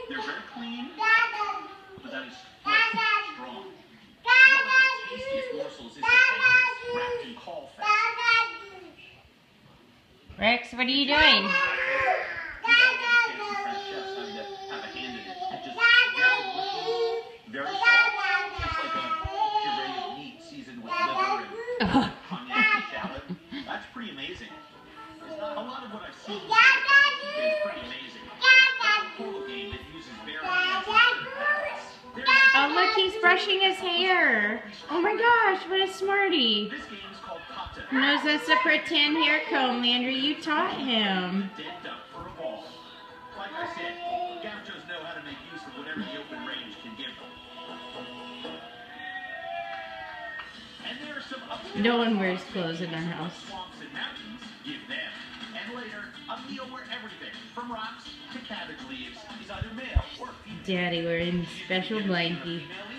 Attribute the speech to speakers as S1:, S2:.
S1: They're very clean, but that is fresh and strong. One of the tastiest morsels is the pancakes wrapped in caul fat.
S2: Rex, what are you doing?
S1: Very soft, just like a puree of meat seasoned with liver and cognac and shallot. That's pretty amazing. It's not a lot of what I've seen is pretty amazing. The polo game that uses bare hands.
S2: Oh look, he's brushing his hair. Oh my gosh, what a smarty.
S1: This game is called Kata.
S2: He knows that's a pretend hair comb, Landry. You taught him.
S1: Dead duck for a ball. Like I said, gauchos know how to make use of whatever the open range can give them. And there are some upscale
S2: No one wears clothes in our house.
S1: swamps and mountains. Give them. And later, a meal where everything, from rocks to cabbage leaves, is either male or female.
S2: Daddy wearing special blankie.
S1: Female